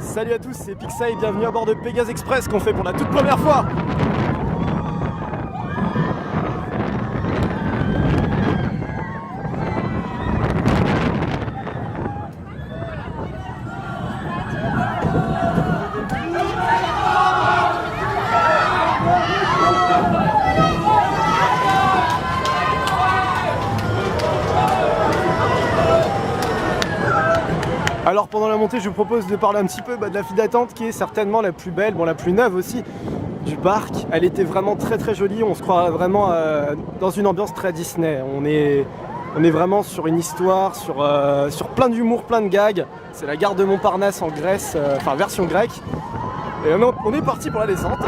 Salut à tous, c'est Pixa et bienvenue à bord de Pégase Express qu'on fait pour la toute première fois. Alors pendant la montée, je vous propose de parler un petit peu de la file d'attente qui est certainement la plus belle, bon la plus neuve aussi du parc. Elle était vraiment très jolie, on se croit vraiment dans une ambiance très Disney. On est vraiment sur une histoire, sur plein d'humour, plein de gags. C'est la gare de Montparnasse en Grèce, enfin version grecque. Et on est parti pour la descente.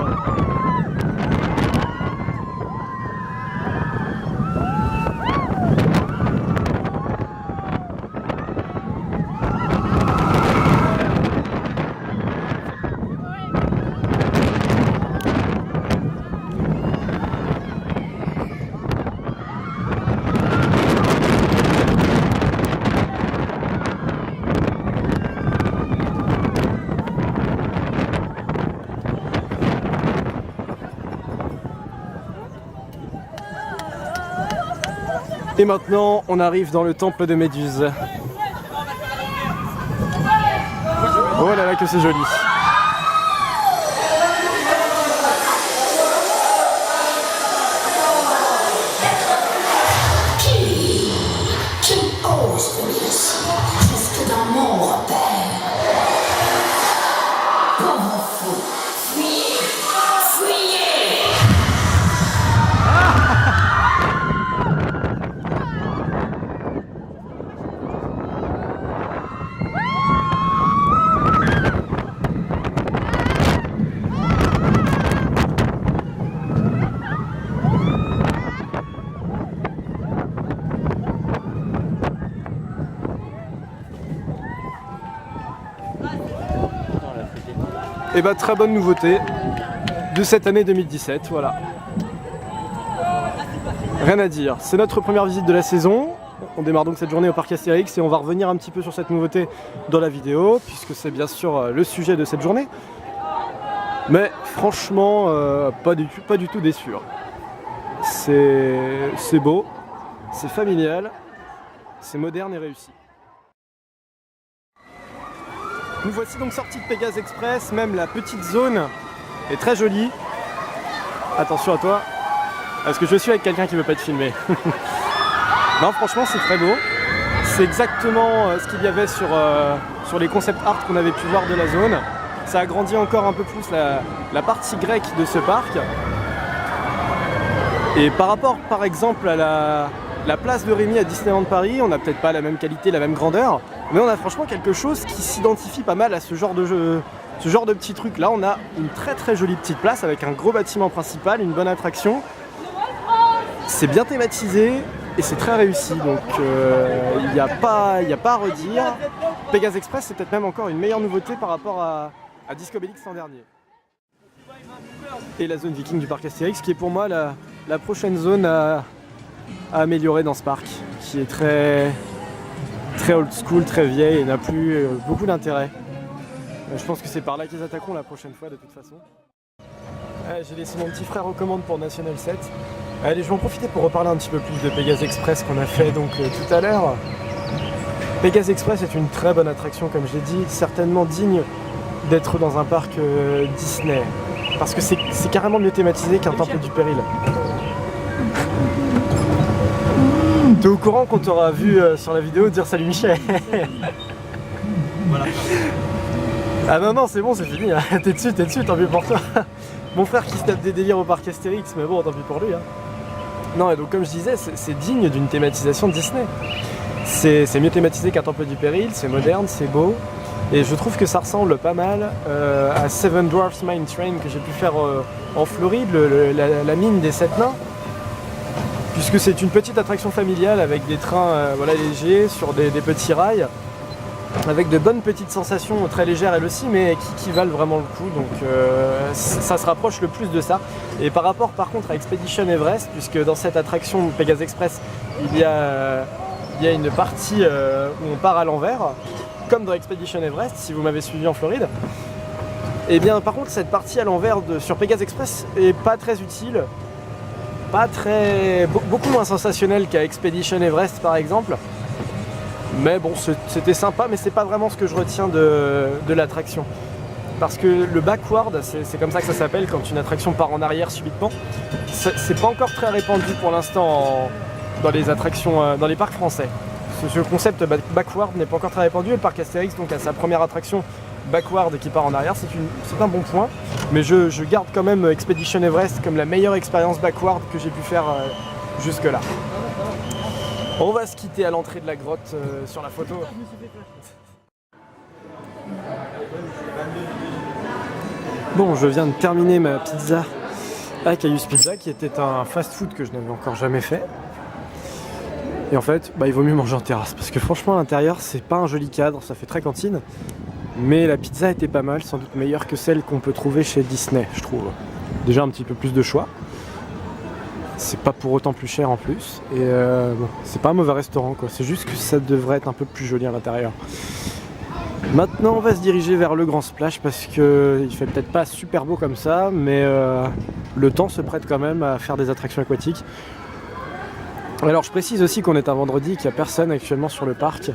Et maintenant, on arrive dans le temple de Méduse. Oh là là, que c'est joli! Qui ose venir ici, jusque dans mon repère? Pauvre fou, fuyez, fuyez! Et bah très bonne nouveauté de cette année 2017, voilà. Rien à dire, c'est notre première visite de la saison. On démarre donc cette journée au parc Astérix et on va revenir un petit peu sur cette nouveauté dans la vidéo, puisque c'est bien sûr le sujet de cette journée. Mais franchement, pas du tout déçu. C'est beau, c'est familial, c'est moderne et réussi. Nous voici donc sortis de Pégase Express, même la petite zone est très jolie. Attention à toi, parce que je suis avec quelqu'un qui veut pas te filmer. Non, franchement c'est très beau. C'est exactement ce qu'il y avait sur les concept art qu'on avait pu voir de la zone. Ça agrandit encore un peu plus la partie grecque de ce parc. Et par rapport par exemple à la place de Rémy à Disneyland Paris, on n'a peut-être pas la même qualité, la même grandeur, mais on a franchement quelque chose qui s'identifie pas mal à ce genre de jeu, ce genre de petits trucs. Là, on a une très jolie petite place avec un gros bâtiment principal, une bonne attraction. C'est bien thématisé et c'est très réussi, donc il n'y a pas à redire. Pégase Express, c'est peut-être même encore une meilleure nouveauté par rapport à Disco Bellix l'an dernier. Et la zone viking du parc Astérix, qui est pour moi la prochaine zone à améliorer dans ce parc, qui est très old school, très vieille et n'a plus beaucoup d'intérêt. Je pense que c'est par là qu'ils attaqueront la prochaine fois de toute façon. J'ai laissé mon petit frère aux commandes pour National 7. Allez, je vais en profiter pour reparler un petit peu plus de Pégase Express qu'on a fait donc tout à l'heure. Pégase Express est une très bonne attraction, comme je l'ai dit, certainement digne d'être dans un parc Disney. Parce que c'est carrément mieux thématisé qu'un temple du péril. T'es au courant qu'on t'aura vu sur la vidéo dire salut Michel? Voilà. Ah non, c'est bon, c'est fini, hein. T'es dessus, tant pis pour toi. Mon frère qui se tape des délires au parc Astérix, mais bon, tant pis pour lui. Hein. Non, et donc comme je disais, c'est digne d'une thématisation Disney. C'est mieux thématisé qu'un temple du péril, c'est moderne, c'est beau. Et je trouve que ça ressemble pas mal à Seven Dwarfs Mine Train que j'ai pu faire en Floride, la mine des 7 nains. Puisque c'est une petite attraction familiale avec des trains légers sur des petits rails. Avec de bonnes petites sensations très légères elles aussi, mais qui valent vraiment le coup, donc ça se rapproche le plus de ça. Et par rapport par contre à Expedition Everest, puisque dans cette attraction Pégase Express, il y a une partie où on part à l'envers, comme dans Expedition Everest, si vous m'avez suivi en Floride. Et bien par contre cette partie à l'envers sur Pegasus Express est pas très utile, beaucoup moins sensationnelle qu'à Expedition Everest par exemple. Mais bon, c'était sympa, mais c'est pas vraiment ce que je retiens de l'attraction. Parce que le backward, c'est comme ça que ça s'appelle quand une attraction part en arrière subitement. C'est pas encore très répandu pour l'instant dans les attractions, dans les parcs français. Ce concept backward n'est pas encore très répandu. Et le parc Astérix donc a sa première attraction backward qui part en arrière, c'est un bon point. Mais je garde quand même Expedition Everest comme la meilleure expérience backward que j'ai pu faire jusque là. On va se quitter à l'entrée de la grotte sur la photo. Bon, je viens de terminer ma pizza à Caius Pizza, qui était un fast-food que je n'avais encore jamais fait. Et en fait, il vaut mieux manger en terrasse, parce que franchement à l'intérieur, c'est pas un joli cadre, ça fait très cantine. Mais la pizza était pas mal, sans doute meilleure que celle qu'on peut trouver chez Disney, je trouve. Déjà un petit peu plus de choix. C'est pas pour autant plus cher en plus. Et bon, c'est pas un mauvais restaurant quoi, c'est juste que ça devrait être un peu plus joli à l'intérieur. Maintenant on va se diriger vers le Grand Splash parce qu'il fait peut-être pas super beau comme ça, mais le temps se prête quand même à faire des attractions aquatiques. Alors je précise aussi qu'on est un vendredi, qu'il n'y a personne actuellement sur le parc,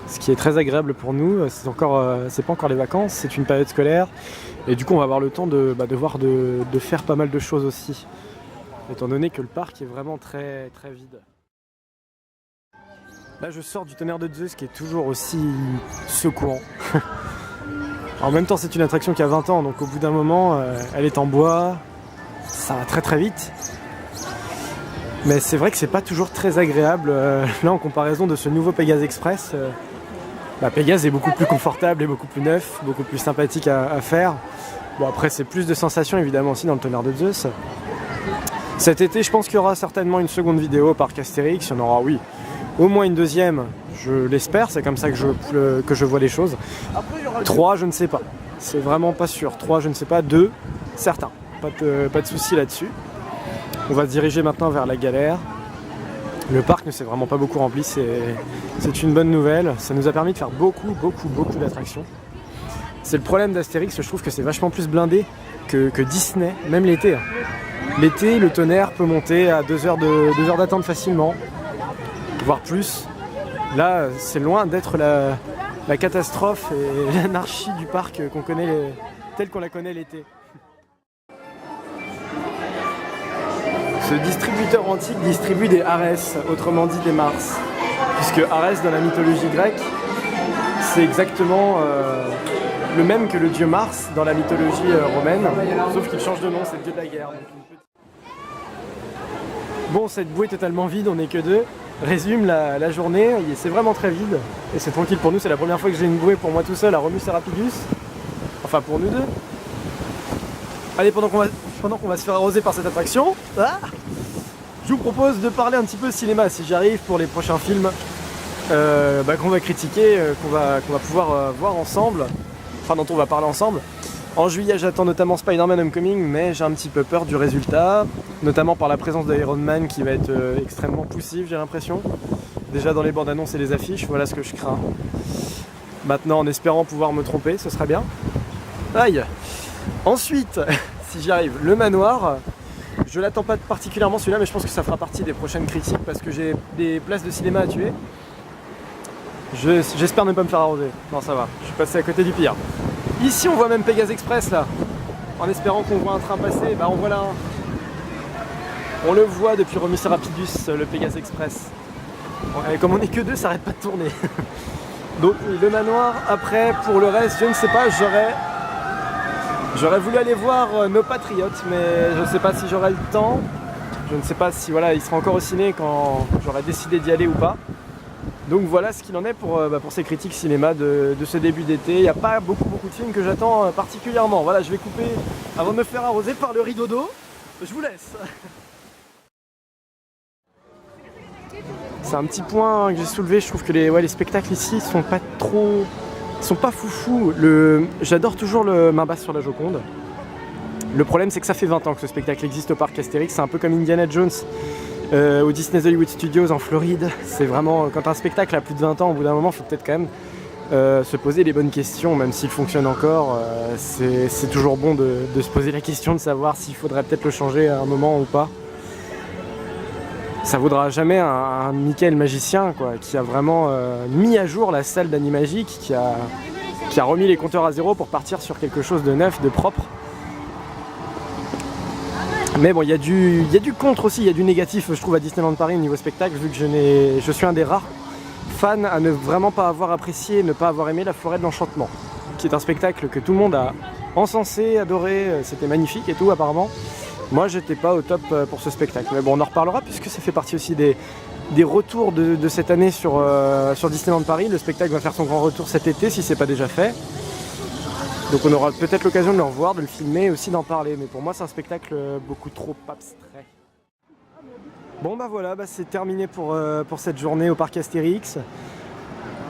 ce qui est très agréable pour nous. C'est pas encore les vacances, c'est une période scolaire, et du coup on va avoir le temps de faire pas mal de choses aussi, étant donné que le parc est vraiment très très vide. Là je sors du tonnerre de Zeus qui est toujours aussi secouant. En même temps c'est une attraction qui a 20 ans, donc au bout d'un moment elle est en bois, ça va très très vite. Mais c'est vrai que c'est pas toujours très agréable, là en comparaison de ce nouveau Pegasus Express. Pegasus est beaucoup plus confortable et beaucoup plus neuf, beaucoup plus sympathique à faire. Bon après c'est plus de sensations évidemment aussi dans le tonnerre de Zeus. Cet été je pense qu'il y aura certainement une seconde vidéo au parc Astérix, il y en aura oui. Au moins une deuxième, je l'espère, c'est comme ça que je vois les choses. 3, je ne sais pas. C'est vraiment pas sûr. 3, je ne sais pas. 2, certain. Pas de souci là-dessus. On va se diriger maintenant vers la galère. Le parc ne s'est vraiment pas beaucoup rempli, c'est une bonne nouvelle. Ça nous a permis de faire beaucoup d'attractions. C'est le problème d'Astérix, je trouve que c'est vachement plus blindé que Disney, même l'été. L'été, le tonnerre peut monter à 2 heures d'attente facilement. Voire plus. Là, c'est loin d'être la catastrophe et l'anarchie du parc qu'on connaît, telle qu'on la connaît l'été. Ce distributeur antique distribue des Arès, autrement dit des Mars. Puisque Arès, dans la mythologie grecque, c'est exactement le même que le dieu Mars dans la mythologie romaine, sauf qu'il change de nom, c'est le dieu de la guerre. Bon, cette bouée est totalement vide, on n'est que 2. Résume la journée, c'est vraiment très vide et c'est tranquille pour nous, c'est la première fois que j'ai une bouée pour moi tout seul à Romus et Rapidus, enfin pour nous deux. Allez, pendant qu'on va se faire arroser par cette attraction, je vous propose de parler un petit peu cinéma si j'y arrive pour les prochains films qu'on va critiquer, qu'on va pouvoir voir ensemble, enfin dont on va parler ensemble. En juillet, j'attends notamment Spider-Man Homecoming, mais j'ai un petit peu peur du résultat, notamment par la présence d'Iron Man qui va être extrêmement poussive, j'ai l'impression. Déjà dans les bandes annonces et les affiches, voilà ce que je crains. Maintenant, en espérant pouvoir me tromper, ce serait bien. Aïe! Ensuite, si j'y arrive, le manoir, je l'attends pas particulièrement celui-là, mais je pense que ça fera partie des prochaines critiques parce que j'ai des places de cinéma à tuer. J'espère ne pas me faire arroser. Non, ça va, je suis passé à côté du pire. Ici on voit même Pegasus Express là, en espérant qu'on voit un train passer, en voilà un. On le voit depuis Romus et Rapidus, le Pegasus Express. Et comme on n'est que 2, ça arrête pas de tourner. Donc le manoir, après pour le reste, je ne sais pas, j'aurais voulu aller voir nos Patriotes, mais je ne sais pas si j'aurai le temps. Je ne sais pas si il sera encore au ciné quand j'aurai décidé d'y aller ou pas. Donc voilà ce qu'il en est pour ces critiques cinéma de ce début d'été. Il n'y a pas beaucoup de films que j'attends particulièrement. Voilà, je vais couper avant de me faire arroser par le rideau d'eau. Je vous laisse. C'est un petit point que j'ai soulevé. Je trouve que les spectacles ici sont pas foufou. J'adore toujours le main basse sur la Joconde. Le problème c'est que ça fait 20 ans que ce spectacle existe au parc Astérix. C'est un peu comme Indiana Jones. Au Disney's Hollywood Studios en Floride, c'est vraiment, quand un spectacle a plus de 20 ans, au bout d'un moment, il faut peut-être quand même se poser les bonnes questions, même s'il fonctionne encore, c'est toujours bon de se poser la question de savoir s'il faudrait peut-être le changer à un moment ou pas. Ça vaudra jamais un Michael magicien quoi, qui a vraiment mis à jour la salle d'Animagique, qui a remis les compteurs à zéro pour partir sur quelque chose de neuf, de propre. Mais bon, il y a du contre aussi, il y a du négatif je trouve à Disneyland Paris au niveau spectacle, vu que je suis un des rares fans à ne vraiment pas avoir apprécié, ne pas avoir aimé La Forêt de l'Enchantement, qui est un spectacle que tout le monde a encensé, adoré, c'était magnifique et tout apparemment. Moi j'étais pas au top pour ce spectacle, mais bon on en reparlera puisque ça fait partie aussi des retours de cette année sur Disneyland Paris. Le spectacle va faire son grand retour cet été si c'est pas déjà fait. Donc on aura peut-être l'occasion de le revoir, de le filmer et aussi d'en parler, mais pour moi c'est un spectacle beaucoup trop abstrait. Bon bah voilà, c'est terminé pour cette journée au parc Astérix.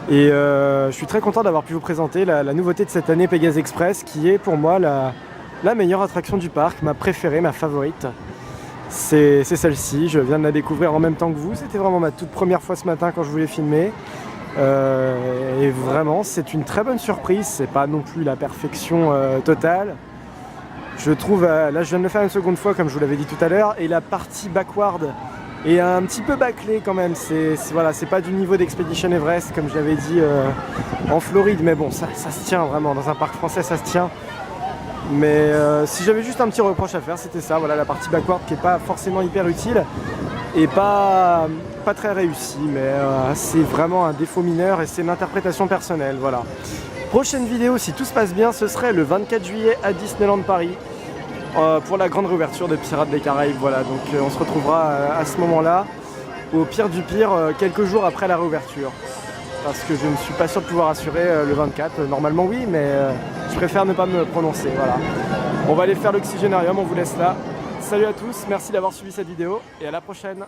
Et je suis très content d'avoir pu vous présenter la nouveauté de cette année, Pégase Express, qui est pour moi la meilleure attraction du parc, ma préférée, ma favorite. C'est celle-ci, je viens de la découvrir en même temps que vous, c'était vraiment ma toute première fois ce matin quand je voulais filmer. Et vraiment c'est une très bonne surprise, c'est pas non plus la perfection totale. Je trouve, là je viens de le faire une seconde fois comme je vous l'avais dit tout à l'heure, et la partie backward est un petit peu bâclée quand même, voilà, c'est pas du niveau d'Expedition Everest comme je l'avais dit en Floride, mais bon ça se tient vraiment, dans un parc français ça se tient. Mais si j'avais juste un petit reproche à faire, c'était ça, voilà, la partie backward qui est pas forcément hyper utile et pas très réussie, mais c'est vraiment un défaut mineur et c'est une interprétation personnelle, voilà. Prochaine vidéo, si tout se passe bien, ce serait le 24 juillet à Disneyland Paris pour la grande réouverture de Pirates des Caraïbes, voilà, donc on se retrouvera à ce moment-là, au pire du pire, quelques jours après la réouverture. Parce que je ne suis pas sûr de pouvoir assurer le 24, normalement oui, mais je préfère ne pas me prononcer, voilà. On va aller faire l'Oxygénarium, on vous laisse là. Salut à tous, merci d'avoir suivi cette vidéo et à la prochaine.